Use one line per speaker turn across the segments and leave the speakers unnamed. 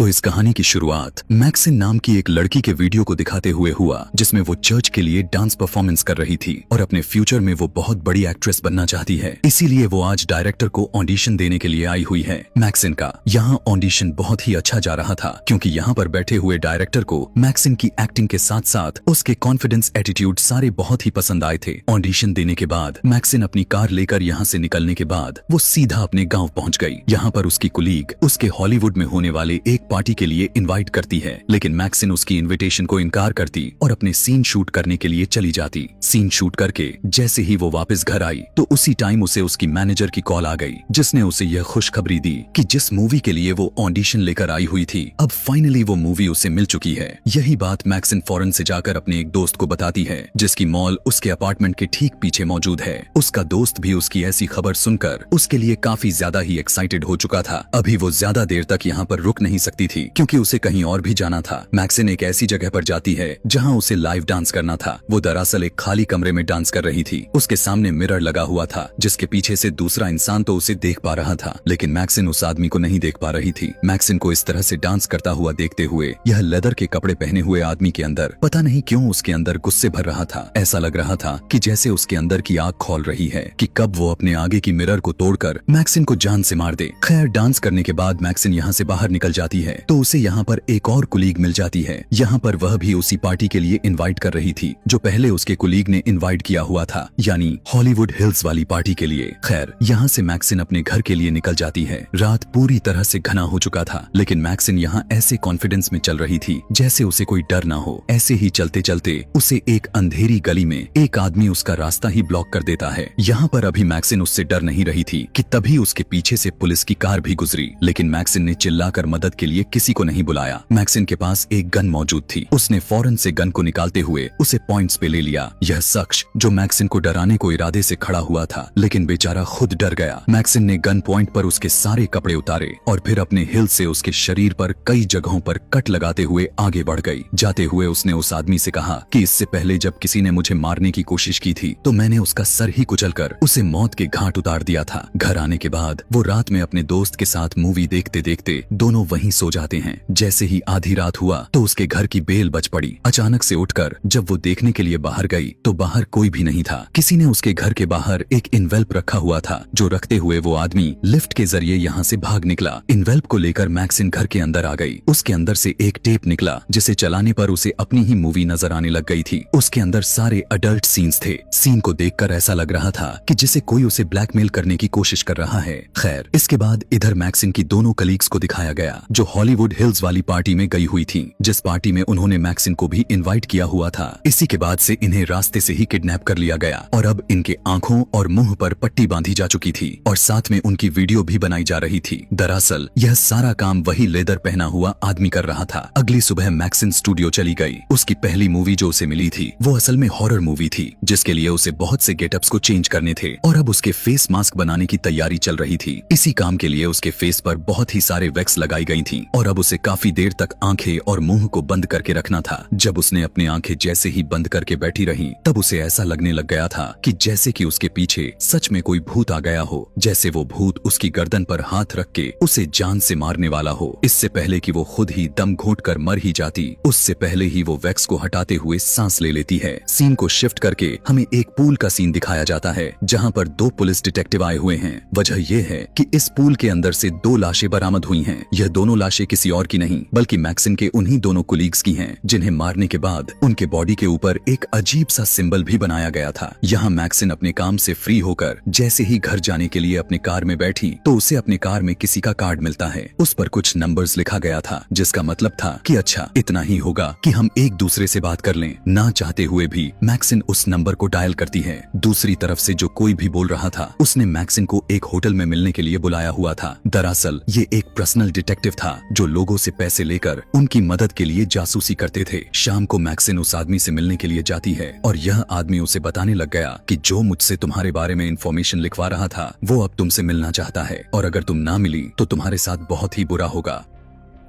तो इस कहानी की शुरुआत मैक्सिन नाम की एक लड़की के वीडियो को दिखाते हुए हुआ, जिसमें वो चर्च के लिए डांस परफॉर्मेंस कर रही थी और अपने फ्यूचर में वो बहुत बड़ी एक्ट्रेस बनना चाहती है। इसीलिए वो आज डायरेक्टर को ऑडिशन देने के लिए आई हुई है। मैक्सिन का यहाँ ऑडिशन बहुत ही अच्छा जा रहा था, क्योंकि यहाँ पर बैठे हुए डायरेक्टर को मैक्सिन की एक्टिंग के साथ साथ उसके कॉन्फिडेंस एटीट्यूड सारे बहुत ही पसंद आए थे। ऑडिशन देने के बाद मैक्सिन अपनी कार लेकर यहाँ से निकलने के बाद वो सीधा अपने गाँव पहुँच गई। यहाँ पर उसकी कुलीग उसके हॉलीवुड में होने वाले एक पार्टी के लिए इनवाइट करती है, लेकिन मैक्सिन उसकी इनविटेशन को इनकार करती और अपने सीन शूट करने के लिए चली जाती। सीन शूट करके जैसे ही वो वापस घर आई तो उसी टाइम उसे उसकी मैनेजर की कॉल आ गई, जिसने उसे यह खुशखबरी दी कि जिस मूवी के लिए वो ऑडिशन लेकर आई हुई थी, अब फाइनली वो मूवी उसे मिल चुकी है। यही बात मैक्सिन फौरन से जाकर अपने एक दोस्त को बताती है, जिसकी मॉल उसके अपार्टमेंट के ठीक पीछे मौजूद है। उसका दोस्त भी उसकी ऐसी खबर सुनकर उसके लिए काफी ज्यादा ही एक्साइटेड हो चुका था। अभी वो ज्यादा देर तक यहाँ पर रुक नहीं सकती थी, क्योंकि उसे कहीं और भी जाना था। मैक्सिन एक ऐसी जगह पर जाती है जहां उसे लाइव डांस करना था। वो दरअसल एक खाली कमरे में डांस कर रही थी। उसके सामने मिरर लगा हुआ था, जिसके पीछे से दूसरा इंसान तो उसे देख पा रहा था, लेकिन मैक्सिन उस आदमी को नहीं देख पा रही थी। मैक्सिन को इस तरह से डांस करता हुआ देखते हुए यह लेदर के कपड़े पहने हुए आदमी के अंदर पता नहीं क्यों उसके अंदर गुस्से भर रहा था। ऐसा लग रहा था कि जैसे उसके अंदर की आग खौल रही है कि कब वो अपने आगे की मिरर को तोड़कर मैक्सिन को जान से मार दे। खैर, डांस करने के बाद मैक्सिन यहाँ से बाहर निकल जाती है तो उसे यहाँ पर एक और कुलीग मिल जाती है। यहाँ पर वह भी उसी पार्टी के लिए इनवाइट कर रही थी जो पहले उसके कुलीग ने इनवाइट किया हुआ था, यानी हॉलीवुड हिल्स वाली पार्टी के लिए। खैर, यहाँ से मैक्सिन अपने घर के लिए निकल जाती है। रात पूरी तरह से घना हो चुका था, लेकिन मैक्सिन यहाँ ऐसे कॉन्फिडेंस में चल रही थी जैसे उसे कोई डर ना हो। ऐसे ही चलते चलते उसे एक अंधेरी गली में एक आदमी उसका रास्ता ही ब्लॉक कर देता है। यहाँ पर अभी मैक्सिन उससे डर नहीं रही थी कि तभी उसके पीछे से पुलिस की कार भी गुजरी, लेकिन मैक्सिन ने चिल्लाकर मदद के लिए किसी को नहीं बुलाया। मैक्सिन के पास एक गन मौजूद थी। उसने फौरन से गन को निकालते हुए उसे पॉइंट्स पे ले लिया। यह शख्स जो मैक्सिन को डराने को इरादे से खड़ा हुआ था, लेकिन बेचारा खुद डर गया। मैक्सिन ने गन पॉइंट पर उसके सारे कपड़े उतारे और फिर अपने हिल से उसके शरीर पर कई जगहों पर कट लगाते हुए आगे बढ़ गई। जाते हुए उसने उस आदमी से कहा कि इससे पहले जब किसी ने मुझे मारने की कोशिश की थी तो मैंने उसका सर ही कुचलकर उसे मौत के घाट उतार दिया था। घर आने के बाद वो रात में अपने दोस्त के साथ मूवी देखते देखते दोनों वहीं सो जाते हैं। जैसे ही आधी रात हुआ तो उसके घर की बेल बज पड़ी। अचानक से उठकर जब वो देखने के लिए बाहर गई तो बाहर कोई भी नहीं था। किसी ने उसके घर के बाहर एक इनवेल्प रखा हुआ था, जो रखते हुए वो आदमी लिफ्ट के जरिए यहाँ से भाग निकला। इनवेल्प को लेकर मैक्सिन घर के अंदर आ गई। उसके अंदर से एक टेप निकला, जिसे चलाने पर उसे अपनी ही मूवी नजर आने लग गई थी। उसके अंदर सारे अडल्ट सीन्स थे। सीन को देखकर ऐसा लग रहा था कि जिसे कोई उसे ब्लैकमेल करने की कोशिश कर रहा है। खैर, इसके बाद इधर मैक्सिन की दोनों कलीग्स को दिखाया गया जो हॉलीवुड हिल्स वाली पार्टी में गई हुई थी, जिस पार्टी में उन्होंने मैक्सिन को भी इनवाइट किया हुआ था। इसी के बाद से इन्हें रास्ते से ही किडनैप कर लिया गया और अब इनके आंखों और मुंह पर पट्टी बांधी जा चुकी थी और साथ में उनकी वीडियो भी बनाई जा रही थी। दरअसल यह सारा काम वही लेदर पहना हुआ आदमी कर रहा था। अगली सुबह मैक्सिन स्टूडियो चली गई। उसकी पहली मूवी जो उसे मिली थी वो असल में हॉरर मूवी थी, जिसके लिए उसे बहुत से गेटअप्स को चेंज करने थे और अब उसके फेस मास्क बनाने की तैयारी चल रही थी। इसी काम के लिए उसके फेस पर बहुत ही सारे वैक्स लगाई गई थी और अब उसे काफी देर तक आंखें और मुंह को बंद करके रखना था। जब उसने अपनी आंखें जैसे ही बंद करके बैठी रही तब उसे ऐसा लगने लग गया था कि जैसे कि उसके पीछे सच में कोई भूत आ गया हो, जैसे वो भूत उसकी गर्दन पर हाथ रख के उसे जान से मारने वाला हो। इससे पहले कि वो खुद ही दम घोंट कर मर ही जाती, उससे पहले ही वो वैक्स को हटाते हुए सांस ले लेती है। सीन को शिफ्ट करके हमें एक पूल का सीन दिखाया जाता है, जहाँ पर दो पुलिस डिटेक्टिव आए हुए हैं। वजह यह है कि इस पूल के अंदर से दो लाशें बरामद हुई हैं। यह दोनों लाशें किसी और की नहीं बल्कि मैक्सिन के उन्हीं दोनों कुलीग्स की हैं, जिन्हें मारने के बाद उनके बॉडी के ऊपर एक अजीब सा सिंबल भी बनाया गया था। यहाँ मैक्सिन अपने काम से फ्री होकर जैसे ही घर जाने के लिए अपने कार में बैठी तो उसे अपने कार में किसी का कार्ड मिलता है। उस पर कुछ नंबर्स लिखा गया था, जिसका मतलब था कि अच्छा इतना ही होगा कि हम एक दूसरे से बात कर लें। ना चाहते हुए भी मैक्सिन उस नंबर को डायल करती है। दूसरी तरफ से जो कोई भी बोल रहा था उसने मैक्सिन को एक होटल में मिलने के लिए बुलाया हुआ था। दरअसल ये एक पर्सनल डिटेक्टिव था जो लोगों से पैसे लेकर उनकी मदद के लिए जासूसी करते थे। शाम को मैक्सिन उस आदमी से मिलने के लिए जाती है और यह आदमी उसे बताने लग गया कि जो मुझसे तुम्हारे बारे में इंफॉर्मेशन लिखवा रहा था वो अब तुमसे मिलना चाहता है और अगर तुम ना मिली तो तुम्हारे साथ बहुत ही बुरा होगा।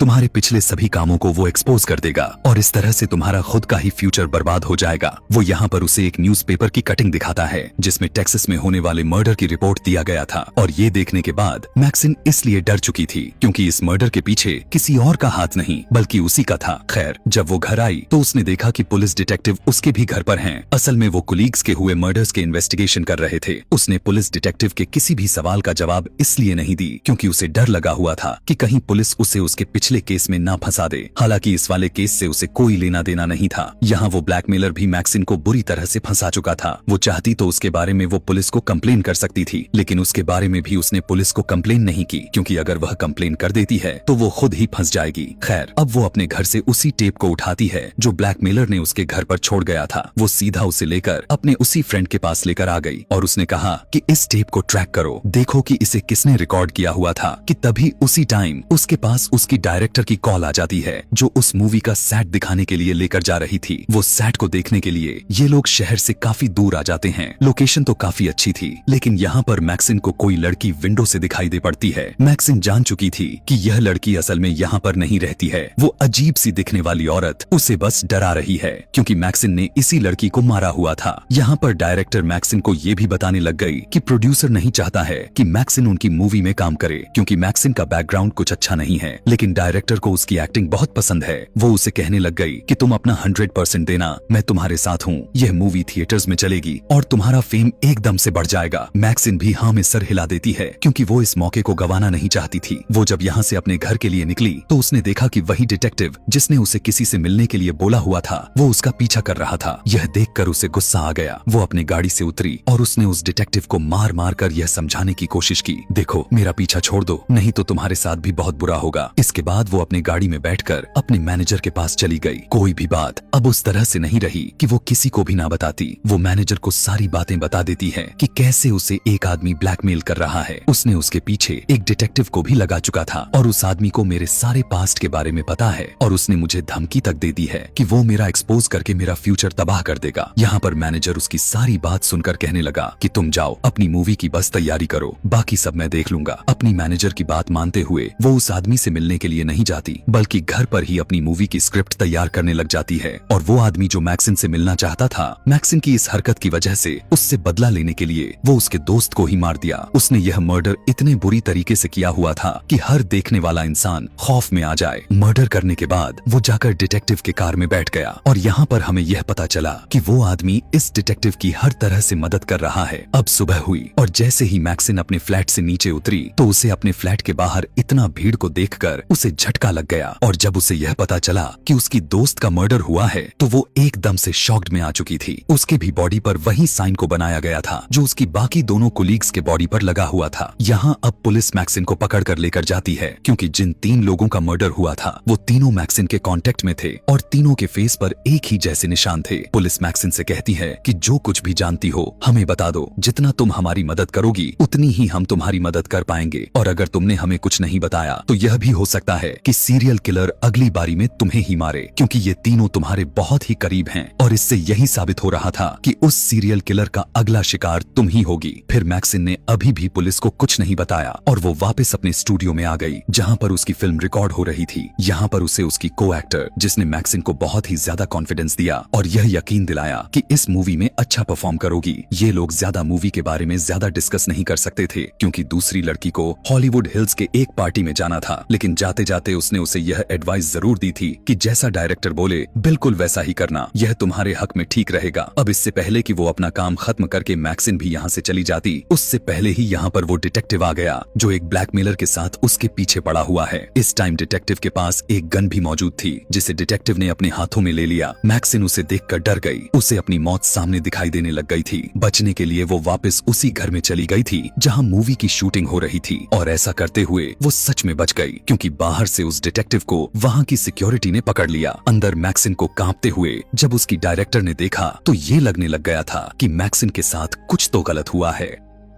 तुम्हारे पिछले सभी कामों को वो एक्सपोज कर देगा और इस तरह से तुम्हारा खुद का ही फ्यूचर बर्बाद हो जाएगा। वो यहाँ पर उसे एक न्यूज़पेपर की कटिंग दिखाता है जिसमें टेक्सास में होने वाले मर्डर की रिपोर्ट दिया गया था और ये देखने के बाद मैक्सिन इसलिए डर चुकी थी क्योंकि इस मर्डर के पीछे किसी और का हाथ नहीं बल्कि उसी का था। खैर, जब वो घर आई तो उसने देखा कि पुलिस डिटेक्टिव उसके भी घर पर हैं। असल में वो कुलीग्स के हुए मर्डर्स के इन्वेस्टिगेशन कर रहे थे। उसने पुलिस डिटेक्टिव के किसी भी सवाल का जवाब इसलिए नहीं दी क्योंकि उसे डर लगा हुआ था कि कहीं पुलिस उसे उसके पिछले केस में ना फंसा दे। हालांकि इस वाले केस से उसे कोई लेना देना नहीं था। यहाँ वो ब्लैकमेलर भी मैक्सिन को बुरी तरह से फंसा चुका था। वो चाहती तो उसके बारे में वो पुलिस को कंप्लेन कर सकती थी, लेकिन उसके बारे में भी उसने पुलिस को कंप्लेन नहीं की क्योंकि अगर वह कंप्लेन कर देती है तो वो खुद ही फंस जाएगी। खैर, अब वो अपने घर से उसी टेप को उठाती है जो ब्लैकमेलर ने उसके घर पर छोड़ गया था। वो सीधा उसे लेकर अपने उसी फ्रेंड के पास लेकर आ गई और उसने कहा कि इस टेप को ट्रैक करो, देखो कि इसे किसने रिकॉर्ड किया हुआ था। कि तभी उसी टाइम उसके पास उसकी डायरेक्टर की कॉल आ जाती है जो उस मूवी का सेट दिखाने के लिए लेकर जा रही थी। वो सेट को देखने के लिए ये लोग शहर से काफी दूर आ जाते हैं। लोकेशन तो काफी अच्छी थी, लेकिन यहाँ पर मैक्सिन को कोई लड़की विंडो से दिखाई दे पड़ती है। मैक्सिन जान चुकी थी कि यह लड़की असल में यहाँ पर नहीं रहती है। वो अजीब सी दिखने वाली औरत उसे बस डरा रही है क्योंकि मैक्सिन ने इसी लड़की को मारा हुआ था। यहाँ पर डायरेक्टर मैक्सिन को ये भी बताने लग गई कि प्रोड्यूसर नहीं चाहता है कि मैक्सिन उनकी मूवी में काम करे क्योंकि मैक्सिन का बैकग्राउंड कुछ अच्छा नहीं है, लेकिन डायरेक्टर को उसकी एक्टिंग बहुत पसंद है। वो उसे कहने लग गई कि तुम अपना 100% देना, मैं तुम्हारे साथ हूँ। यह मूवी थिएटर्स में चलेगी और तुम्हारा फेम एकदम से बढ़ जाएगा। मैक्सिन भी हाँ में सर हिला देती है क्योंकि वो इस मौके को गंवाना नहीं चाहती थी। वो जब यहाँ से अपने घर के लिए निकली तो उसने देखा कि वही डिटेक्टिव जिसने उसे किसी से मिलने के लिए बोला हुआ था वो उसका पीछा कर रहा था। यह देखकर उसे गुस्सा आ गया। वो अपनी गाड़ी से उतरी और उसने उस डिटेक्टिव को मार मार कर यह समझाने की कोशिश की, देखो मेरा पीछा छोड़ दो नहीं तो तुम्हारे साथ भी बहुत बुरा होगा। इसके बाद वो अपनी गाड़ी में बैठकर अपने मैनेजर के पास चली गई। कोई भी बात अब उस तरह से नहीं रही कि वो किसी को भी ना बताती। वो मैनेजर को सारी बातें बता देती है कि कैसे उसे एक आदमी ब्लैकमेल कर रहा है। उसने उसके पीछे एक डिटेक्टिव को भी लगा चुका था और उस आदमी को मेरे सारे पास्ट के बारे में पता है और उसने मुझे धमकी तक दे दी है कि वो मेरा एक्सपोज करके मेरा फ्यूचर तबाह कर देगा। यहाँ पर मैनेजर उसकी सारी बात सुनकर कहने लगा कि तुम जाओ अपनी मूवी की बस तैयारी करो, बाकी सब मैं देख लूंगा। अपनी मैनेजर की बात मानते हुए वो उस आदमी से मिलने के लिए नहीं जाती बल्कि घर पर ही अपनी मूवी की स्क्रिप्ट तैयार करने लग जाती है। और वो आदमी जो मैक्सिन से मिलना चाहता था, मैक्सिन की इस हरकत की वजह से उससे बदला लेने के लिए वो उसके दोस्त को ही मार दिया। उसने यह मर्डर इतने बुरी तरीके से किया हुआ था कि हर देखने वाला इंसान खौफ में आ जाए। मर्डर करने के बाद वो जाकर डिटेक्टिव के कार में बैठ गया और यहाँ पर हमें यह पता चला कि वो आदमी इस डिटेक्टिव की हर तरह से मदद कर रहा है। अब सुबह हुई और जैसे ही मैक्सिन अपने फ्लैट से नीचे उतरी तो उसे अपने फ्लैट के बाहर इतना भीड़ को देखकर उसे झटका लग गया और जब उसे यह पता चला कि उसकी दोस्त का मर्डर हुआ है तो वो एकदम से शॉक्ड में आ चुकी थी। उसके भी बॉडी पर वही साइन को बनाया गया था जो उसकी बाकी दोनों कोलीग्स के बॉडी पर लगा हुआ था। यहाँ अब पुलिस मैक्सिन को पकड़ कर लेकर जाती है क्योंकि जिन 3 लोगों का मर्डर हुआ था वो तीनों मैक्सिन के कांटेक्ट में थे और तीनों के फेस पर एक ही जैसे निशान थे। पुलिस मैक्सिन से कहती है कि जो कुछ भी जानती हो हमें बता दो, जितना तुम हमारी मदद करोगी उतनी ही हम तुम्हारी मदद कर पाएंगे और अगर तुमने हमें कुछ नहीं बताया तो यह भी हो सकता है कि सीरियल किलर अगली बारी में तुम्हें ही मारे क्योंकि ये तीनों तुम्हारे बहुत ही करीब हैं और इससे यही साबित हो रहा था कि उस सीरियल किलर का अगला शिकार तुम ही होगी। फिर मैक्सिन ने अभी भी पुलिस को कुछ नहीं बताया और वो वापस अपने स्टूडियो में आ गई जहाँ पर उसकी फिल्म रिकॉर्ड हो रही थी। यहाँ पर उसे उसकी को एक्टर जिसने मैक्सिन को बहुत ही ज्यादा कॉन्फिडेंस दिया और यह यकीन दिलाया कि इस मूवी में अच्छा परफॉर्म करोगी। ये लोग ज्यादा मूवी के बारे में ज्यादा डिस्कस नहीं कर सकते थे क्योंकि दूसरी लड़की को हॉलीवुड हिल्स के एक पार्टी में जाना था, लेकिन जाते जाते उसने उसे यह एडवाइस जरूर दी थी कि जैसा डायरेक्टर बोले बिल्कुल वैसा ही करना, यह तुम्हारे हक में ठीक रहेगा। अब इससे पहले कि वो अपना काम खत्म करके मैक्सिन भी यहाँ से चली जाती, उससे पहले ही यहाँ पर वो डिटेक्टिव आ गया जो एक ब्लैकमेलर के साथ उसके पीछे पड़ा हुआ है। इस टाइम डिटेक्टिव के पास एक गन भी मौजूद थी जिसे डिटेक्टिव ने अपने हाथों में ले लिया। मैक्सिन उसे देखकर डर गई, उसे अपनी मौत सामने दिखाई देने लग गई थी। बचने के लिए वो वापस उसी घर में चली गई थी जहाँ मूवी की शूटिंग हो रही थी और ऐसा करते हुए वो सच में बच गई क्योंकि बाहर से उस डिटेक्टिव को वहाँ की सिक्योरिटी ने पकड़ लिया। अंदर मैक्सिन को कांपते हुए जब उसकी डायरेक्टर ने देखा तो ये लगने लग गया था कि मैक्सिन के साथ कुछ तो गलत हुआ है।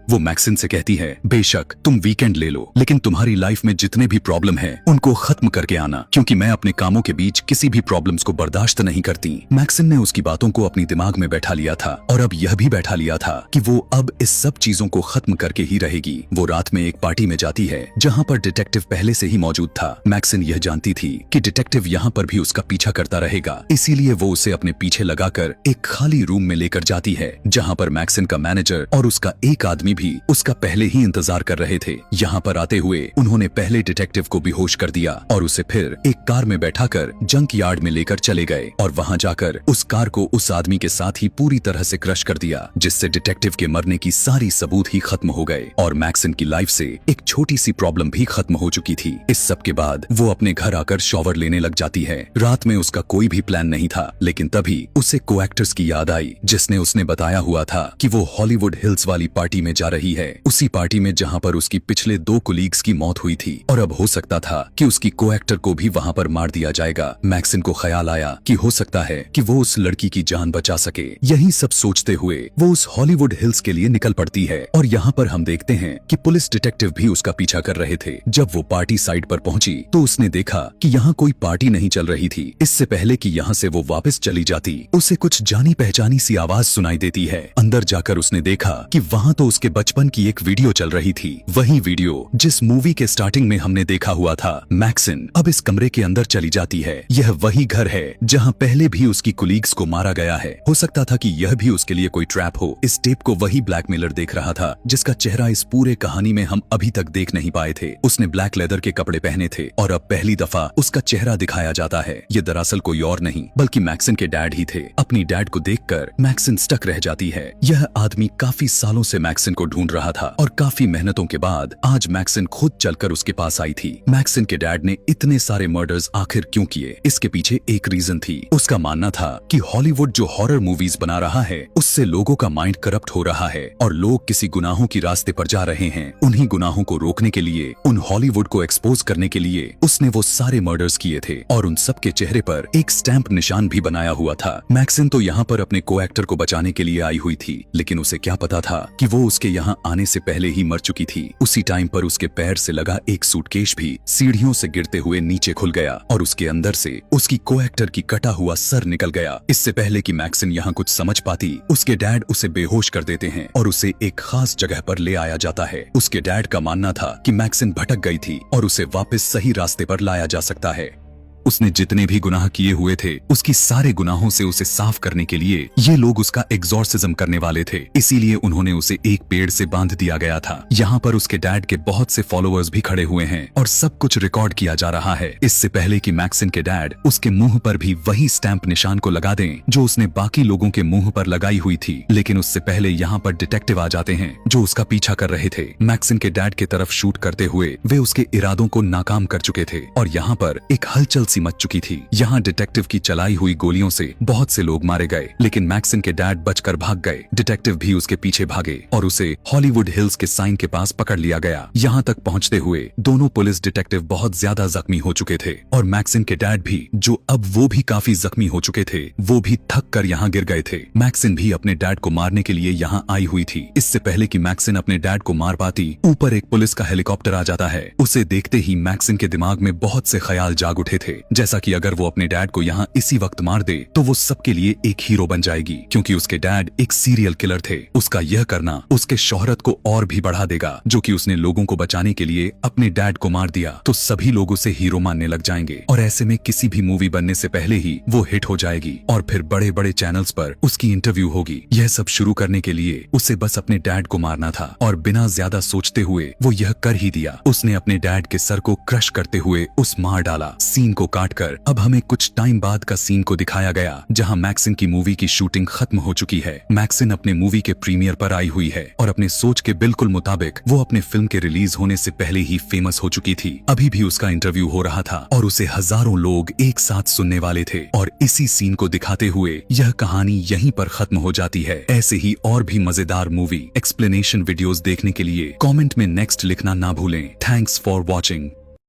वो मैक्सिन से कहती है, बेशक तुम वीकेंड ले लो, लेकिन तुम्हारी लाइफ में जितने भी प्रॉब्लम है उनको खत्म करके आना, क्योंकि मैं अपने कामों के बीच किसी भी प्रॉब्लम्स को बर्दाश्त नहीं करती। मैक्सिन ने उसकी बातों को अपनी दिमाग में बैठा लिया था और अब यह भी बैठा लिया था कि वो अब इस सब चीजों को खत्म करके ही रहेगी। वो रात में एक पार्टी में जाती है जहाँ पर डिटेक्टिव पहले से ही मौजूद था। मैक्सिन यह जानती थी कि डिटेक्टिव यहाँ पर भी उसका पीछा करता रहेगा, इसीलिए वो उसे अपने पीछे लगाकर एक खाली रूम में लेकर जाती है जहाँ पर मैक्सिन का मैनेजर और उसका एक आदमी भी उसका पहले ही इंतजार कर रहे थे। यहाँ पर आते हुए उन्होंने पहले डिटेक्टिव को बेहोश कर दिया और उसे फिर एक कार में बैठाकर जंक यार्ड में लेकर चले गए और वहाँ जाकर उस कार को उस आदमी के साथ ही पूरी तरह से क्रश कर दिया, जिससे डिटेक्टिव के मरने की सारी सबूत ही खत्म हो गए और मैक्सिन की लाइफ से एक छोटी सी प्रॉब्लम भी खत्म हो चुकी थी। इस सब के बाद वो अपने घर आकर शॉवर लेने लग जाती है। रात में उसका कोई भी प्लान नहीं था, लेकिन तभी उसे को एक्टर्स की याद आई जिसने उसने बताया हुआ था कि वो हॉलीवुड हिल्स वाली पार्टी में जा रही है, उसी पार्टी में जहाँ पर उसकी पिछले 2 कोलीग्स की मौत हुई थी और अब हो सकता था कि उसकी को एक्टर को भी वहाँ पर मार दिया जाएगा। मैक्सिन को ख्याल आया कि हो सकता है कि वो उस लड़की की जान बचा सके। यही सब सोचते हुए वो उस हॉलीवुड हिल्स के लिए निकल पड़ती है और यहाँ पर हम देखते हैं कि पुलिस डिटेक्टिव भी उसका पीछा कर रहे थे। जब वो पार्टी साइट पर पहुंची तो उसने देखा कि यहाँ कोई पार्टी नहीं चल रही थी। इससे पहले कि यहाँ से वो वापस चली जाती, उसे कुछ जानी पहचानी सी आवाज सुनाई देती है। अंदर जाकर उसने देखा कि वहाँ तो उसके बचपन की एक वीडियो चल रही थी, वही वीडियो जिस मूवी के स्टार्टिंग में हमने देखा हुआ था। मैक्सिन अब इस कमरे के अंदर चली जाती है। यह वही घर है जहाँ पहले भी उसकी कुलीग्स को मारा गया है। हो सकता था कि यह भी उसके लिए कोई ट्रैप हो। इस टेप को वही ब्लैकमेलर देख रहा था जिसका चेहरा इस पूरे कहानी में हम अभी तक देख नहीं पाए थे। उसने ब्लैक लेदर के कपड़े पहने थे और अब पहली दफा उसका चेहरा दिखाया जाता है। ये दरअसल कोई और नहीं बल्कि मैक्सिन के डैड ही थे। अपनी डैड को देखकर मैक्सिन स्टक रह जाती है। यह आदमी काफी सालों से मैक्सिन को ढूंढ रहा था और काफी मेहनतों के बाद आज मैक्सिन खुद चलकर उसके पास आई थी। मैक्सिन के डैड ने इतने सारे मर्डर्स आखिर क्यों किए, इसके पीछे एक रीजन थी। उसका मानना था कि हॉलीवुड जो हॉरर मूवीज बना रहा है उससे लोगों का माइंड करप्ट हो रहा है और लोग किसी गुनाहों की रास्ते पर जा रहे हैं। उन्हीं गुनाहों को रोकने के लिए, उन हॉलीवुड को एक्सपोज करने के लिए उसने वो सारे मर्डर्स किए थे और उन सब के चेहरे पर एक स्टैंप निशान भी बनाया हुआ था। मैक्सिन तो यहाँ पर अपने को एक्टर को बचाने के लिए आई हुई थी, लेकिन उसे क्या पता था कि वो उसके यहाँ आने से पहले ही मर चुकी थी। उसी टाइम पर उसके पैर से लगा एक सूटकेस भी सीढ़ियों से गिरते हुए नीचे खुल गया और उसके अंदर से उसकी को एक्टर की कटा हुआ सर निकल गया। इससे पहले कि मैक्सिन यहाँ कुछ समझ पाती, उसके डैड उसे बेहोश कर देते हैं और उसे एक खास जगह पर ले आया जाता है। उसके डैड का मानना था कि मैक्सिन भटक गई थी और उसे वापस सही रास्ते पर लाया जा सकता है। उसने जितने भी गुनाह किए हुए थे उसकी सारे गुनाहों से उसे साफ करने के लिए ये लोग उसका एग्जॉर्सिज्म करने वाले थे, इसीलिए उन्होंने उसे एक पेड़ से बांध दिया गया था। यहाँ पर उसके डैड के बहुत से फॉलोअर्स भी खड़े हुए हैं और सब कुछ रिकॉर्ड किया जा रहा है। इससे पहले कि मैक्सिन के डैड उसके मुंह पर भी वही स्टैंप निशान को लगा दें जो उसने बाकी लोगों के मुंह पर लगाई हुई थी, लेकिन उससे पहले यहाँ पर डिटेक्टिव आ जाते हैं जो उसका पीछा कर रहे थे। मैक्सिन के डैड की तरफ शूट करते हुए वे उसके इरादों को नाकाम कर चुके थे और यहाँ पर एक हलचल मच चुकी थी। यहाँ डिटेक्टिव की चलाई हुई गोलियों से बहुत से लोग मारे गए, लेकिन मैक्सिन के डैड बचकर भाग गए। डिटेक्टिव भी उसके पीछे भागे और उसे हॉलीवुड हिल्स के साइन के पास पकड़ लिया गया। यहाँ तक पहुँचते हुए दोनों पुलिस डिटेक्टिव बहुत ज्यादा जख्मी हो चुके थे और मैक्सिन के डैड भी, जो अब वो भी काफी जख्मी हो चुके थे, वो भी थक कर यहाँ गिर गए थे। मैक्सिन भी अपने डैड को मारने के लिए यहाँ आई हुई थी। इससे पहले कि मैक्सिन अपने डैड को मार पाती, ऊपर एक पुलिस का हेलीकॉप्टर आ जाता है। उसे देखते ही मैक्सिन के दिमाग में बहुत से ख्याल जाग उठे थे, जैसा कि अगर वो अपने डैड को यहाँ इसी वक्त मार दे तो वो सबके लिए एक हीरो बन जाएगी, क्योंकि उसके डैड एक सीरियल किलर थे। उसका यह करना उसके शोहरत को और भी बढ़ा देगा, जो कि उसने लोगों को बचाने के लिए अपने डैड को मार दिया तो सभी लोग उसे हीरो मानने लग जाएंगे और ऐसे में किसी भी मूवी बनने से पहले ही वो हिट हो जाएगी और फिर बड़े बड़े चैनल्स पर उसकी इंटरव्यू होगी। यह सब शुरू करने के लिए उसे बस अपने डैड को मारना था और बिना ज्यादा सोचते हुए वो यह कर ही दिया। उसने अपने डैड के सर को क्रश करते हुए उस मार डाला। सीन को काटकर अब हमें कुछ टाइम बाद का सीन को दिखाया गया जहां मैक्सिन की मूवी की शूटिंग खत्म हो चुकी है। मैक्सिन अपने मूवी के प्रीमियर पर आई हुई है और अपने सोच के बिल्कुल मुताबिक वो अपने फिल्म के रिलीज होने से पहले ही फेमस हो चुकी थी। अभी भी उसका इंटरव्यू हो रहा था और उसे हजारों लोग एक साथ सुनने वाले थे और इसी सीन को दिखाते हुए यह कहानी यहीं पर खत्म हो जाती है। ऐसे ही और भी मजेदार मूवी एक्सप्लेनेशन वीडियोस देखने के लिए कमेंट में नेक्स्ट लिखना ना भूलें। Thanks for watching.